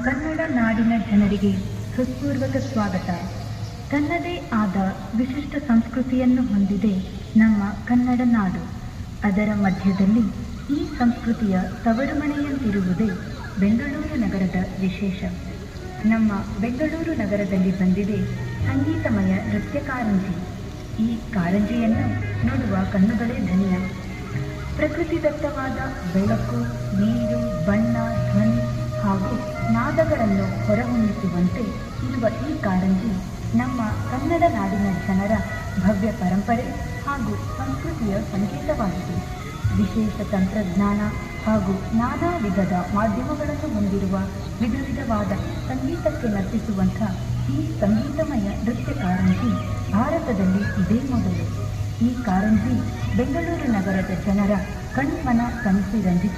ಕನ್ನಡ ನಾಡಿನ ಜನರಿಗೆ ಹೃತ್ಪೂರ್ವಕ ಸ್ವಾಗತ. ತನ್ನದೇ ಆದ ವಿಶಿಷ್ಟ ಸಂಸ್ಕೃತಿಯನ್ನು ಹೊಂದಿದೆ ನಮ್ಮ ಕನ್ನಡ ನಾಡು. ಅದರ ಮಧ್ಯದಲ್ಲಿ ಈ ಸಂಸ್ಕೃತಿಯ ತವರುಮನೆಯಂತಿರುವುದೇ ಬೆಂಗಳೂರು ನಗರದ ವಿಶೇಷ. ನಮ್ಮ ಬೆಂಗಳೂರು ನಗರದಲ್ಲಿ ಬಂದಿದೆ ಸಂಗೀತಮಯ ನೃತ್ಯ ಕಾರಂಜಿ. ಈ ಕಾರಂಜಿಯನ್ನು ನೋಡುವ ಕಣ್ಣುಗಳೇ ಧನ್ಯ. ಪ್ರಕೃತಿದತ್ತವಾದ ಬೆಳಕು, ನೀರು, ಬಣ್ಣ, ಧ್ವನಿ ಹಾಗೂ ನಾದಗಳನ್ನು ಹೊರಹೊಮ್ಮಿಸುವಂತೆ ಇರುವ ಈ ಕಾರಂಜಿ ನಮ್ಮ ಕನ್ನಡ ನಾಡಿನ ಜನರ ಭವ್ಯ ಪರಂಪರೆ ಹಾಗೂ ಸಂಸ್ಕೃತಿಯ ಸಂಕೇತವಾಗಿದೆ. ವಿಶೇಷ ತಂತ್ರಜ್ಞಾನ ಹಾಗೂ ನಾನಾ ವಿಧದ ಮಾಧ್ಯಮಗಳನ್ನು ಹೊಂದಿರುವ ವಿಧ ವಿಧವಾದ ಸಂಗೀತಕ್ಕೆ ನರ್ತಿಸುವಂಥ ಈ ಸಂಗೀತಮಯ ನೃತ್ಯ ಕಾರಂಜಿ ಭಾರತದಲ್ಲಿ ಇದೇ ಮೊದಲು. ಈ ಕಾರಂಜಿ ಬೆಂಗಳೂರು ನಗರದ ಜನರ ಕಣ್ಮನ ಕನಸಿ ರಂಜಿಸುತ್ತದೆ.